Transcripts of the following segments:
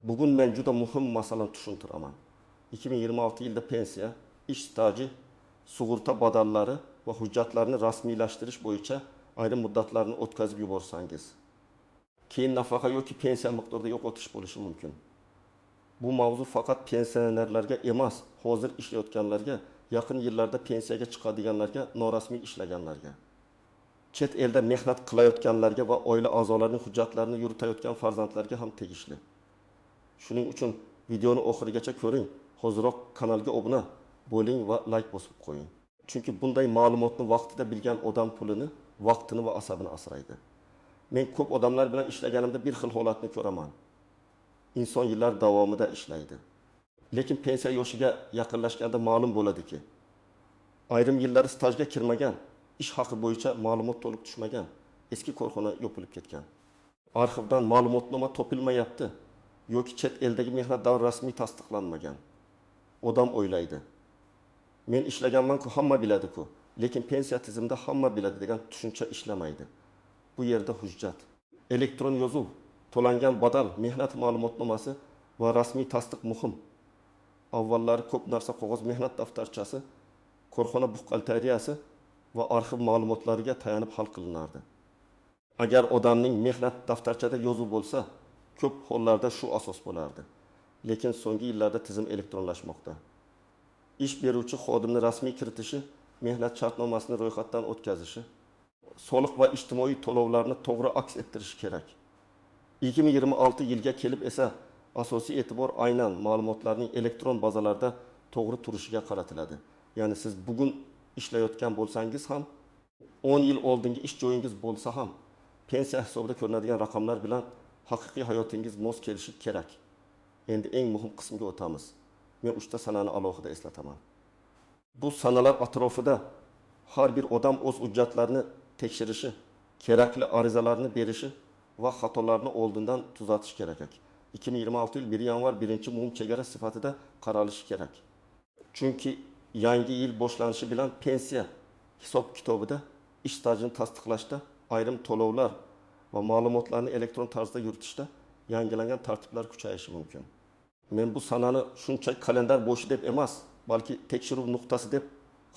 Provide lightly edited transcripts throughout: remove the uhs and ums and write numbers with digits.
Bugun men juda muhim masalani tushuntiraman. 2026 yilda pensiya, ish staji, sug'urta badallari va hujjatlarni rasmiylashtirish bo'yicha ayrim muddatlarni o'tkazib yuborsangiz, keyin nafaqa yoki pensiya miqdorida yo'qotish bo'lishi mumkin. Bu mavzu faqat pensionerlarga emas, hozir ishlayotganlarga, yaqin yillarda pensiyaga chiqadiganlarga, norasmiy ishlaganlarga, chet elda mehnat qilayotganlarga va oila a'zolarining hujjatlarini yuritayotgan farzandlarga ham tegishli. Shuning uchun videoni oxirigacha ko'ring, hoziroq kanalga obuna bo'ling va like bosib qo'ying. Chunki bunday ma'lumotni vaqtida bilgan odam pulini, vaqtini va asabini asraydi. Men ko'p odamlar bilan ishlaganimda bir xil holatni ko'raman. Inson yillar davomida ishlaydi. Lekin pensiya yoshiga yaqinlashganda ma'lum bo'ladiki, ayrim yillari stajga kirmagan, ish haqi bo'yicha ma'lumot to'liq tushmagan, eski korxona yopilib ketgan. Arxivdan ma'lumotnoma topilmayapti yoki chet eldagi mehnat davri rasmiy tasdiqlanmagan. Odam o'ylaydi, men ishlaganman-ku, hamma biladi-ku, lekin pensiya tizimida hamma biladi degan tushuncha ishlamaydi. Bu yerda hujjat, elektron yozuv, to'langan badal, mehnat ma'lumotnomasi va rasmiy tasdiq muhim. Avvallari ko'p narsa qog'oz mehnat daftarchasi, korxona buxgalteriyasi va arxiv ma'lumotlariga tayanib hal qilinardi. Agar odamning mehnat daftarchada yozuv bo'lsa, ko'p hollarda shu asos bo'lardi. Lekin so'nggi yillarda tizim elektronlashmoqda. Ish beruvchi xodimni rasmiy kiritishi, mehnat shartnomasini ro'yxatdan o'tkazishi, soliq va ijtimoiy to'lovlarni to'g'ri aks ettirishi kerak. 2026 yilga kelib esa asosiy e'tibor aynan ma'lumotlarning elektron bazalarda to'g'ri turishiga qaratiladi. Ya'ni siz bugun ishlayotgan bo'lsangiz ham, 10 yil oldingi ish joyingiz bo'lsa ham, pensiya hisobida ko'rinadigan raqamlar bilan haqiqiy hayotingiz mos kelishi kerak. Endi eng muhim qismga o'tamiz. Men 3 ta sanani alohida eslataman. Bu sanalar atrofida har bir odam o'z hujjatlarini tekshirishi, kerakli arizalarni berishi va xatolarni oldindan tuzatish kerak. 2026 yil 1 yanvar birinchi muhim chegara sifatida qaralishi kerak. Chunki yangi yil boshlanishi bilan pensiya hisob kitobida ish stajini tasdiqlashda, ayrim to'lovlar va ma'lumotlarni elektron tarzda yuritishda yangilangan tartiblar kuchayishi mumkin. Men bu sanani shunchaki kalendar bo'shi deb emas, balki tekshiruv nuqtasi deb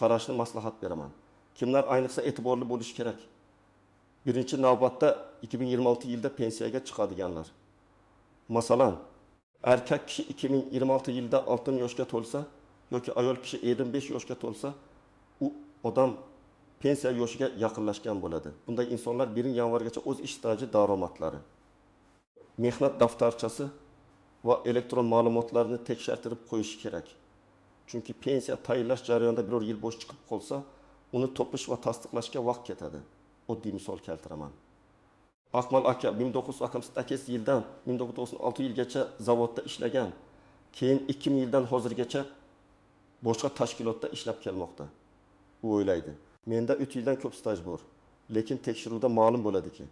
qarashni maslahat beraman. Kimlar ayniqsa e'tiborli bo'lishi kerak? Birinchi navbatda 2026 yilda pensiyaga chiqadiganlar. Masalan, erkak kishi 2026 yilda 6 yoshga to'lsa yoki ayol kishi 25 yoshga to'lsa, u odam pensiya yoshiga yaqinlashgan bo'ladi. Bunday insonlar 1 yanvargacha o'z ish staji daromadlari, mehnat daftarchasi va elektron ma'lumotlarni tekshirtirib qo'yishi kerak. Chunki pensiya tayinlash jarayonida biror yil bo'sh chiqib qolsa, uni topish va tasdiqlashga vaqt ketadi. Oddiy misol keltiraman. Akmal aka 1968 yildan 1996 yilgacha zavodda ishlagan, keyin 2000 yildan hozirgacha boshqa tashkilotda ishlab kelmoqda. U o'ylaydi, menda 3 yildan ko'p staj bor, lekin tekshiruvda ma'lum bo'ladiki,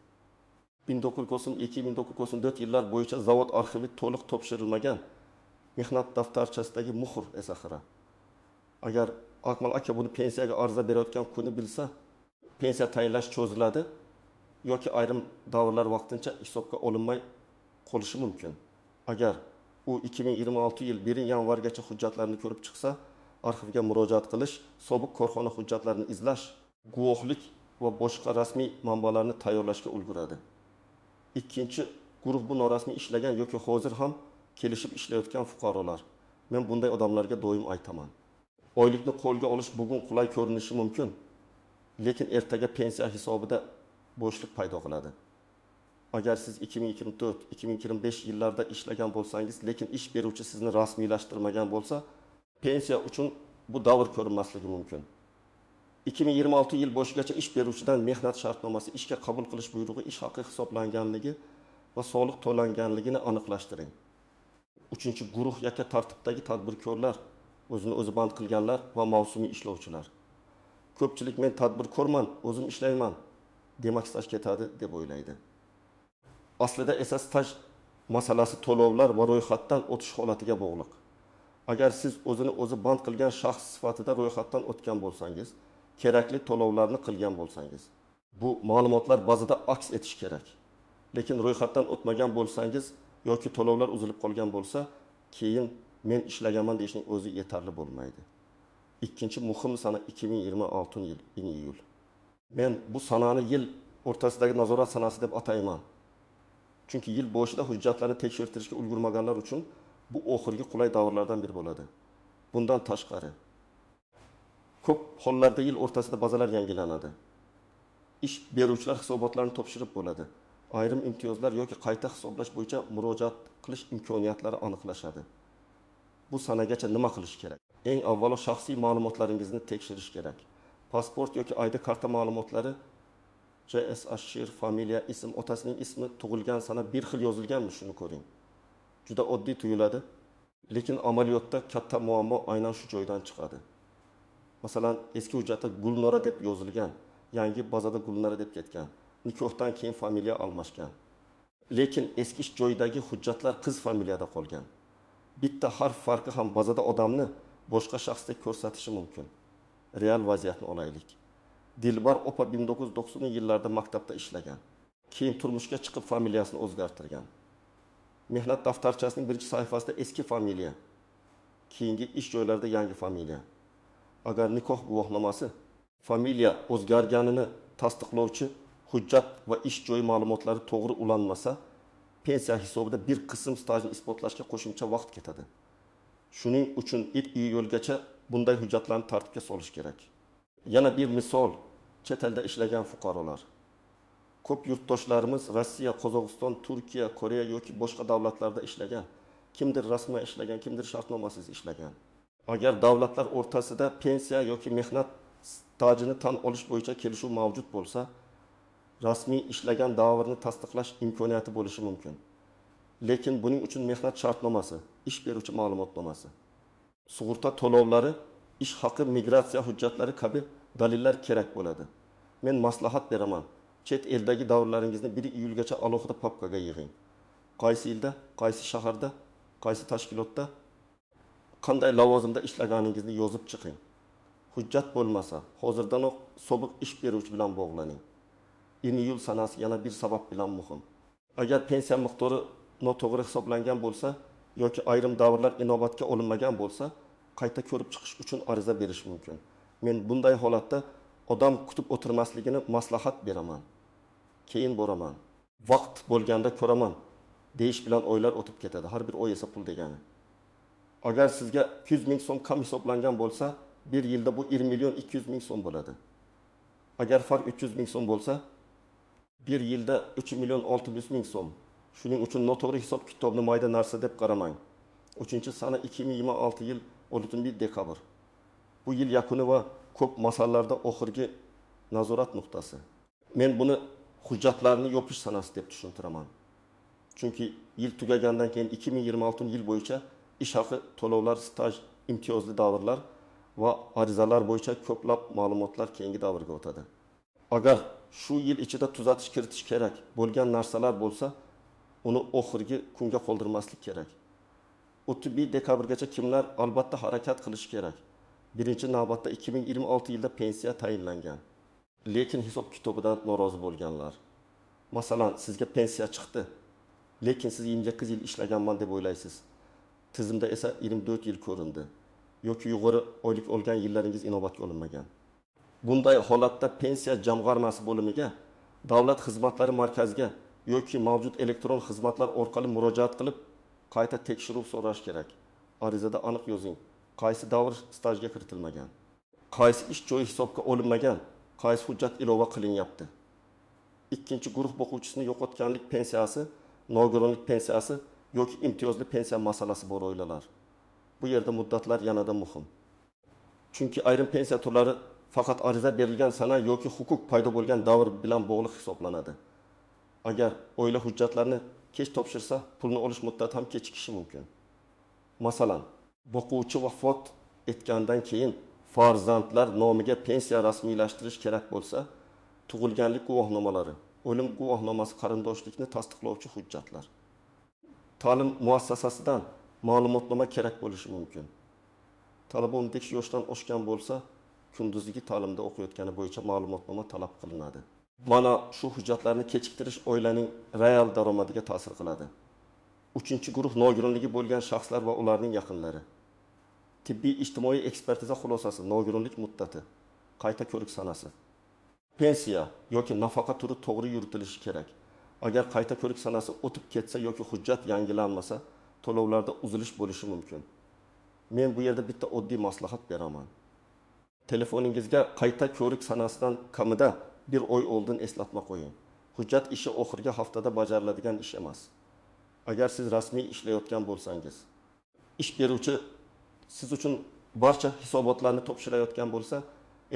1992-1994 yillar bo'yicha zavod arxivi to'liq topshirilmagan, mehnat daftarchasidagi muhr esa xira. Agar Akmal aka buni pensiyaga ariza berayotgan kuni bilsa, pensiya tayinlash cho'ziladi yoki ayrim davrlar vaqtincha hisobga olinmay qolishi mumkin. Agar u 2026 yil 1 yanvargacha hujjatlarni ko'rib chiqsa, arxivga murojaat qilish, sobiq korxona hujjatlarini izlash, guvohlik va boshqa rasmiy manbalarni tayyorlashga ulguradi. Ikkinchi guruh bu norasmiy ishlagan yoki hozir ham kelishib ishlayotgan fuqarolar. Men bunday odamlarga doim aytaman. Oylikni qo'lga olish bugun qulay ko'rinishi mumkin, lekin ertaga pensiya hisobida bo'shlik paydo qiladi. Agar siz 2024-2025 yillarda ishlagan bo'lsangiz, lekin ish beruvchi sizni rasmiylashtirmagan bo'lsa, pensiya uchun bu davr ko'rinmasligi mumkin. 2026 yil boshigacha ish beruvchidan mehnat shartnomasi, ishga qabul qilish buyrug'i, ish haqi hisoblanganligi va soliq to'langanligini aniqlashtiring. 3-guruh yakka tartibdagi tadbirkorlar, o'zini o'zi band qilganlar va mavsumiy ishlovchilar. Ko'pchilik men tadbirkorman, o'zim ishlayman demak staj ketadi deb o'ylaydi. Aslida esa staj masalasi to'lovlar va ro'yxatdan o'tish holatiga bog'liq. Agar siz o'zini o'zi band qilgan shaxs sifatida ro'yxatdan o'tgan bo'lsangiz, kerakli to'lovlarni qilgan bo'lsangiz, bu ma'lumotlar bazada aks etishi kerak. Lekin ro'yxatdan o'tmagan bo'lsangiz, yoki to'lovlar uzilib qolgan bo'lsa, keyin men ishlaganman deyishning o'zi yetarli bo'lmaydi. Ikkinchi muhim sana 2026 yil, iyul. Men bu sanani yil o'rtasidagi nazorat sanasi deb atayman. Chunki yil boshida hujjatlarni tekshirtirishga ulgurmaganlar uchun bu oxirgi qulay davrlardan biri bo'ladi. Bundan tashqari ko'p hollarda yil o'rtasida bazalar yangilanadi. Ish beruvchilar hisobotlarni topshirib bo'ladi. Ayrim imtiyozlar yoki qayta hisoblash bo'yicha murojaat qilish imkoniyatlari aniqlashadi. Bu sanagacha nima qilish kerak? Eng avvalo shaxsiy ma'lumotlaringizni tekshirish kerak. Pasport yoki ID karta ma'lumotlari JS Ashir, familiya, ism, otasining ismi, tug'ilgan sana bir xil yozilganmi, shuni ko'ring. Juda oddiy tuyuladi, lekin amaliyotda katta muammo aynan shu joydan chiqadi. Masalan, eski hujjatda Gulnora deb yozilgan, yangi bazada Gulnora deb ketgan. Nikohdan keyin familiya almashgan. Lekin eski ish joyidagi hujjatlar qiz familiyada qolgan. Bitta harf farqi ham bazada odamni boshqa shaxsdek ko'rsatishi mumkin. Real vaziyatni olaylik. Dilbar opa 1990-yillarda maktabda ishlagan. Keyin turmushga chiqib familiyasini o'zgartirgan. Mehnat daftarchasining birinchi sahifasida eski familiya, keyingi ish joylarida yangi familiya. Agar nikoh guvohnomasi familiya o'zgarganini tasdiqlovchi hujjat va ish joyi ma'lumotlari to'g'ri ulanmasa, pensiya hisobida bir qism stajni isbotlashga qo'shimcha vaqt ketadi. Shuning uchun iyulgacha bunday hujjatlarni tartibga solish kerak. Yana bir misol, chet elda ishlagan fuqarolar. Ko'p yurtdoshlarimiz Rossiya, Qozog'iston, Turkiya, Koreya yoki boshqa davlatlarda ishlagan. Kimdir rasman ishlagan, kimdir shartnomasiz ishlagan. Agar davlatlar o'rtasida pensiya yoki mehnat stajini tan olish bo'yicha kelishuv mavjud bo'lsa, rasmiy ishlagan davrni tasdiqlash imkoniyati bo'lishi mumkin. Lekin buning uchun mehnat shartnomasi, ish beruvchi ma'lumotnomasi, sug'urta to'lovlari, ish haqi, migratsiya hujjatlari kabi dalillar kerak bo'ladi. Men maslahat beraman. Chet eldagi davrlaringizni 1-iyulgacha alohida papkaga yig'ing. Qaysi yilda, qaysi shaharda, qaysi tashkilotda, qanday lavozimda ishlaganingizni yozib chiqing. Hujjat bo'lmasa, hozirdanoq sobiq ish beruvchi bilan bog'laning. Iyul sanasi yana bir sabab bilan muhim. Agar pensiya miqdori noto'g'ri hisoblangan bo'lsa yoki ayrim davrlar inobatga olinmagan bo'lsa, qayta ko'rib chiqish uchun ariza berish mumkin. Men bunday holatda odam kutib o'tirmasligini maslahat beraman. Keyin boraman. Vaqt bo'lganda ko'raman deyish bilan oylar o'tib ketadi. Har bir oy esa pul degani. Agar sizga 200 ming so'm kam hisoblangan bo'lsa, bir yilda bu 1 million 200 ming so'm bo'ladi. Agar farq 300 ming so'm bo'lsa, bir yilda 3 million 600 ming so'm. Shuning uchun noto'g'ri hisob kitobni mayda narsa deb qaramang. 3-sana 2026 yil 11 dekabr. Bu yil yakuni va ko'p masalalarda oxirgi nazorat nuqtasi. Men buni hujjatlarni yopish sanasi deb tushuntiraman. Chunki yil tugagandan keyin 2026 yil bo'yicha ish haqi, to'lovlar, staj, imtiyozli davrlar va arizalar bo'yicha ko'plab ma'lumotlar keyingi davrga o'tadi. Agar shu yil ichida tuzatish kiritish kerak bo'lgan narsalar bo'lsa, uni oxirgi kunga qoldirmaslik kerak. 31 dekabrgacha kimlar albatta harakat qilish kerak. Birinchi navbatda 2026 yilda pensiya tayinlangan. Lekin hisob kitobidan norozi bo'lganlar. Masalan, sizga pensiya chiqdi, lekin siz 28 yil ishlaganman deb o'ylaysiz. Tizimda esa 24 yil ko'rindi. Yoki yuqori oylik olgan yillaringiz inobatga olinmagan. Bunday holatda pensiya jamg'armasi bo'limiga, davlat xizmatlari markaziga yoki mavjud elektron xizmatlar orqali murojaat qilib, qayta tekshiruv so'rash kerak. Arizada aniq yozing, qaysi davr stajga kiritilmagan, qaysi ish joyi hisobga olinmagan, qaysi hujjat ilova qilinyapti. Ikkinchi guruh o'quvchisini yo'qotganlik pensiyasi, nogironlik pensiyasi yoki imtiyozli pensiya masalasi bor oilalar. Bu yerda muddatlar yanada muhim. Chunki ayrim pensiya turlari faqat ariza berilgan sana yoki huquq paydo bo'lgan davr bilan bog'liq hisoblanadi. Agar oila hujjatlarni kech topshirsa, pulni olish muddati ham kechikishi mumkin. Masalan, boquvchi vafot etgandan keyin farzandlar nomiga pensiya rasmiylashtirish kerak bo'lsa, tug'ilganlik guvohnomalari, o'lim guvohnomasi, qarindoshlikni tasdiqlovchi hujjatlar. Ta'lim muassasasidan ma'lumotnoma kerak bo'lishi mumkin. Talaba 15 yoshdan oshgan bo'lsa, kunduzgi ta'limda o'qiyotgani bo'yicha ma'lumotnoma talab qilinadi. Mana shu hujjatlarni kechiktirish oilaning real daromadiga ta'sir qiladi. Uchinchi guruh nogironligi bo'lgan shaxslar va ularning yaqinlari. Tibbiy ijtimoiy ekspertiza xulosasi, nogironlik muddati, qayta ko'rik sanasi. Pensiya yoki nafaqa turi to'g'ri yuritilishi kerak. Agar qayta ko'rik sanasi o'tib ketsa yoki hujjat yangilanmasa, to'lovlarda uzilish bo'lishi mumkin. Men bu yerda bitta oddiy maslahat beraman. Telefoningizga qayta ko'rik sanasidan kamida bir oy oldin eslatma qo'ying. Hujjat ishi oxirgi haftada bajariladigan ish emas. Agar siz rasmiy ishlayotgan bo'lsangiz, ish beruvchi siz uchun barcha hisobotlarni topshirayotgan bo'lsa,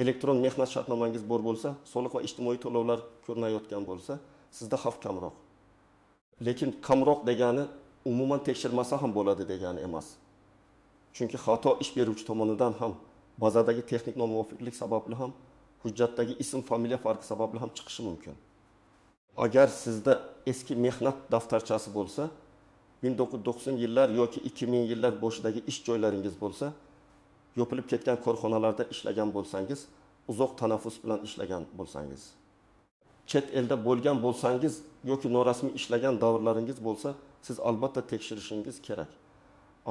elektron mehnat shartnomangiz bor bo'lsa, soliq va ijtimoiy to'lovlar ko'rinayotgan bo'lsa, sizda xavf kamroq. Lekin kamroq degani umuman tekshirmasa ham bo'ladi degani emas. Chunki xato ish beruvchi tomonidan ham, bazadagi texnik nomuvofiqlik sababli ham, hujjatdagi ism familiya farqi sababli ham chiqishi mumkin. Agar sizda eski mehnat daftarchasi bo'lsa, 1990 yillar yoki 2000 yillar boshidagi ish joylaringiz bo'lsa, yopilib ketgan korxonalarda ishlagan bo'lsangiz, uzoq tanaffus bilan ishlagan bo'lsangiz, chet elda bo'lgan bo'lsangiz yoki norasmiy ishlagan davrlaringiz bo'lsa, siz albatta tekshirishingiz kerak.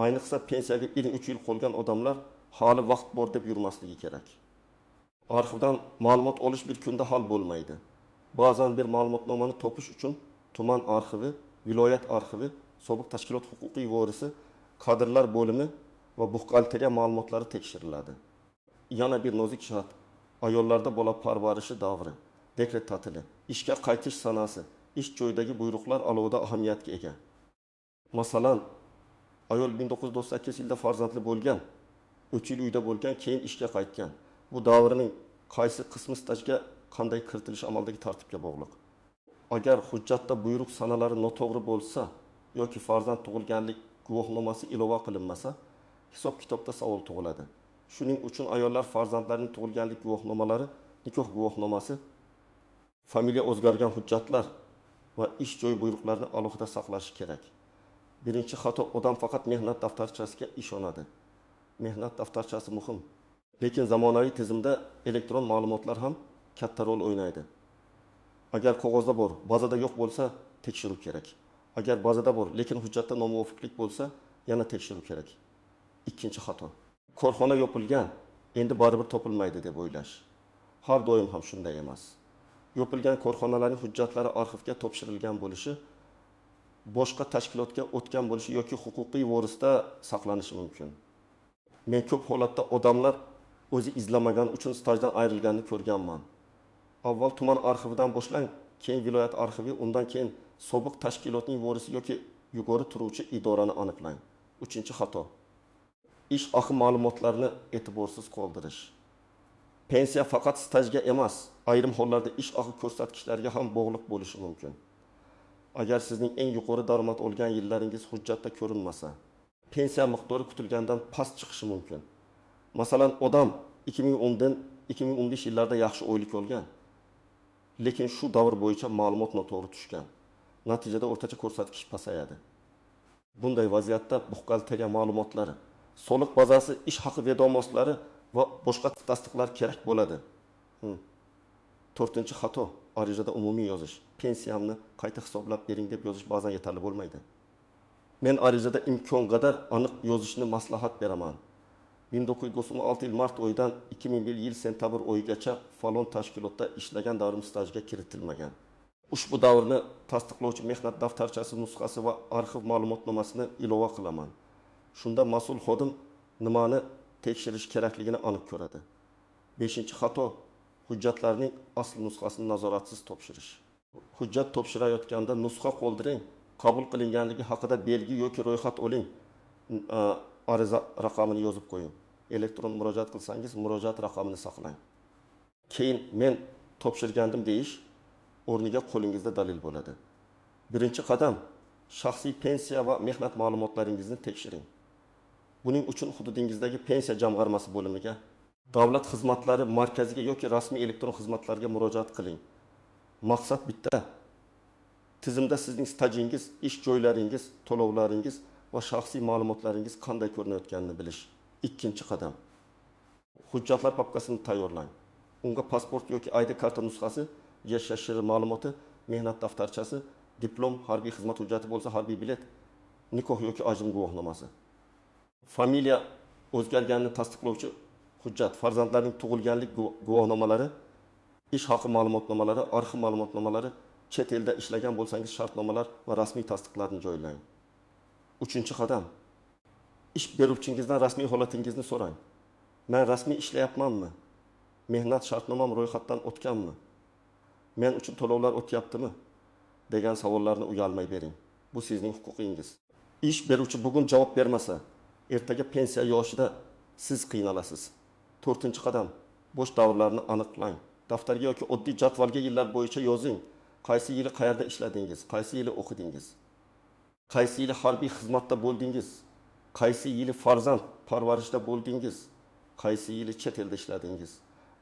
Ayniqsa pensiyaga 1-3 yil qolgan odamlar hali vaqt bor deb yurmasligi kerak. Arxivdan ma'lumot olish bir kunda hal bo'lmaydi. Ba'zan bir ma'lumotnomani topish uchun tuman arxivi, viloyat arxivi, sobiq tashkilot huquqiy vorisi, kadrlar bo'limi va buxgalteriya ma'lumotlari tekshiriladi. Yana bir nozik shart, ayollarda bola parvarishi davri, dekret ta'tili, ishga qaytish sanasi, ish joyidagi buyruqlar alohida ahamiyatga ega. Masalan, ayol 1998 yilda farzandli bo'lgan, 3 yil uyda bo'lgan, keyin ishga qaytgan. Bu davrining qaysi qismi stajga qanday kiritilish amaldagi tartibga bog'liq. Agar hujjatda buyruq sanalari noto'g'ri bo'lsa yoki farzand tug'ilganlik guvohnomasi ilova qilinmasa, hisob-kitobda savol tug'iladi. Shuning uchun ayollar farzandlarining tug'ilganlik guvohnomalari, nikoh guvohnomasi, familiya o'zgargan hujjatlar va ish joyi buyruqlarini alohida saqlashi kerak. Birinchi xato, odam faqat mehnat daftarchasiga ishonadi. Mehnat daftarchasi muhim, lekin zamonaviy tizimda elektron ma'lumotlar ham katta rol o'ynaydi. Agar qog'ozda bor, bazada yo'q bo'lsa, tekshiruv kerak. Agar bazada bor, lekin hujjatda nomuvofiqlik bo'lsa, yana tekshiruv kerak. Ikkinchi xato, korxona yopilgan, endi baribir topilmaydi deb o'ylash. Har doim ham shunday emas. Yopilgan korxonalarning hujjatlari arxivga topshirilgan bo'lishi, boshqa tashkilotga o'tgan bo'lishi yoki huquqiy vorisda saqlanishi mumkin. Men ko'p holatda odamlar o'zi izlamagan uchun stajdan ayrilganini ko'rganman. Avval tuman arxividan boshlang, keyin viloyat arxivi, undan keyin sobiq tashkilotning vorisi yoki yuqori turuvchi idorani aniqlang. Uchinchi xato, ish haqi ma'lumotlarini e'tiborsiz qoldirish. Pensiya faqat stajga emas, ayrim hollarda ish haqi ko'rsatkichlariga ham bog'liq bo'lishi mumkin. Agar sizning eng yuqori daromad olgan yillaringiz hujjatda ko'rinmasa, pensiya miqdori kutilgandan past chiqishi mumkin. Masalan, odam 2010dan 2015 yillarda yaxshi oylik olgan, lekin shu davr bo'yicha ma'lumot noto'g'ri tushgan. Natijada o'rtacha ko'rsatkich pasayadi. Bunday vaziyatda buxgalteriya ma'lumotlari, soliq bazasi, ish haqi vedomoslari va boshqa tasdiqlar kerak bo'ladi. 4-chi xato, arizada umumiy yozish. Pensiyamni qayta hisoblab bering deb yozish ba'zan yetarli bo'lmaydi. Men arizada imkon qadar aniq yozishni maslahat beraman. 1996 yil mart oyidan 2001 yil sentabr oyigacha falon tashkilotda ishlagan davrim stajga kiritilmagan. Ushbu davrni tasdiqlovchi mehnat daftarchasi nusxasi va arxiv ma'lumotnomasini ilova qilaman. Shunda mas'ul xodim nimani tekshirish kerakligini aniq ko'radi. 5-chi xato, hujjatlarning asl nusxasini nazoratsiz topshirish. Hujjat topshirayotganda nusxa qoldiring, qabul qilinganligi haqida belgi yoki ro'yxat oling. Ariza raqamini yozib qo'ying. Elektron murojaat qilsangiz, murojaat raqamini saqlang. Keyin men topshirgandim deyish o'rniga qo'lingizda dalil bo'ladi. Birinchi qadam, shaxsiy pensiya va mehnat ma'lumotlaringizni tekshiring. Buning uchun hududingizdagi pensiya jamg'armasi bo'limiga, davlat xizmatlari markaziga yoki rasmiy elektron xizmatlarga murojaat qiling. Maqsad bitta. Tizimda sizning stajingiz, ish joylaringiz, to'lovlaringiz va shaxsiy ma'lumotlaringiz qanday ko'rinayotganini bilish. Ikkinchi qadam, hujjatlar papkasini tayyorlang. Unga pasport yoki ID karta nusxasi, yashash ma'lumoti, mehnat daftarchasi, diplom, harbiy xizmat hujjati bo'lsa harbiy bilet, nikoh yoki ajrim guvohnomasi. Familiya o'zgarganini tasdiqlovchi hujjat, farzandlarning tug'ilganlik guvohnomalari, ish haqi ma'lumotnomalari, arxiv ma'lumotnomalari, chet elda ishlagan bo'lsangiz shartnomalar va rasmiy tasdiqlarni joylang. 3-qadam. Ish beruvchingizdan rasmiy holatingizni so'rang. Men rasmiy ishlayapmanmi? Mehnat shartnomam ro'yxatdan o'tganmi? Men uchun to'lovlar o'tyaptimi? degan savollarni uyalmay bering. Bu sizning huquqingiz. Ish beruvchi bugun javob bermasa, ertaga pensiya yoshida siz qiynalasiz. 4-qadam. Bo'sh davrlarni aniqlang. Daftarga yoki oddiy jadvalga yillar bo'yicha yozing. Qaysi yili qayerda ishladingiz? Qaysi yili o'qidingiz? Qaysi yili harbiy xizmatda bo'ldingiz? Qaysi yili farzand parvarishda bo'ldingiz? Qaysi yili chet elda ishladingiz?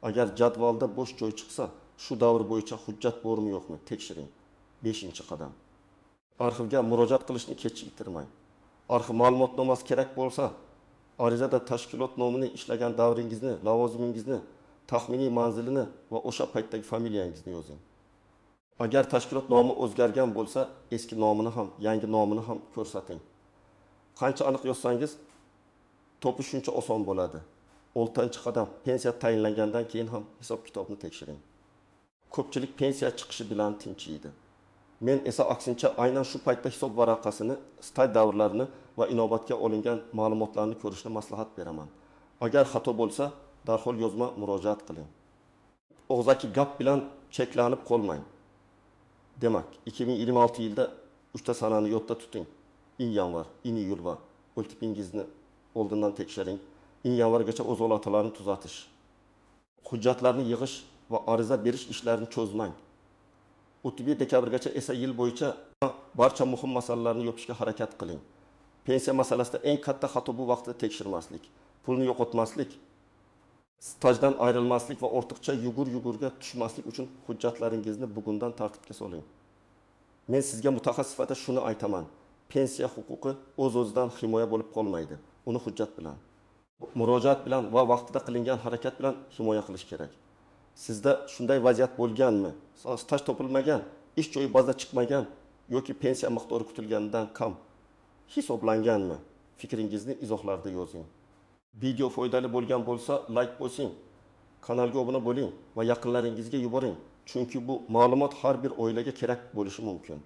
Agar jadvalda bo'sh joy chiqsa, shu davr bo'yicha hujjat bormi yo'qmi tekshiring. 5-qadam. Arxivga murojaat qilishni kechiktirmang. Arxiv ma'lumotnomasi kerak bo'lsa, arizada tashkilot nomini, ishlagan davringizni, lavozimingizni, taxminiy manzilini va o'sha paytdagi familiyangizni yozing. Agar tashkilot nomi o'zgargan bo'lsa, eski nomini ham, yangi nomini ham ko'rsating. Qancha aniq yozsangiz, topish shuncha oson bo'ladi. 6-qadam. Pensiya tayinlangandan keyin ham hisob kitobni tekshiring. Ko'pchilik pensiya chiqishi bilan tinchiydi. Men esa aksincha aynan shu paytda hisob varaqasini, staj davrlarini va inobatga olingan ma'lumotlarni ko'rishni maslahat beraman. Agar xato bo'lsa, darhol yozma murojaat qiling. Og'zaki gap bilan cheklanib qolmang. Demak, 2026 yilda 3 ta sanani yodda tuting. Yanvar, iyul va o'ltipingizni oldindan tekshiring. Yanvargacha o'z holatlarini tuzatish. Hujjatlarni yig'ish va ariza berish ishlarini cho'zmang. 31 dekabrgacha esa yil bo'yicha barcha muhim masalalarni yopishga harakat qiling. Pensiya masalasida eng katta xato bu vaqtda tekshirmaslik, pulni yo'qotmaslik, stajdan ayrilmaslik va ortiqcha yugurga tushmaslik uchun hujjatlaringizni bugundan tartibga soling. Men sizga mutaxassis sifatida shuni aytaman. Pensiya huquqi o'z-o'zidan himoya bo'lib qolmaydi. Uni hujjat bilan, murojaat bilan va vaqtida qilingan harakat bilan himoya qilish kerak. Sizda shunday vaziyat bo'lganmi? Staj topilmagan, ish joyi bazda chiqmagan yoki pensiya miqdori kutilganidan kam hisoblanganmi? Fikringizni izohlarda yozing. Video foydali bo'lgan bo'lsa, like bosing, kanalga obuna bo'ling va yaqinlaringizga yuboring. Chunki bu ma'lumot har bir oilaga kerak bo'lishi mumkin.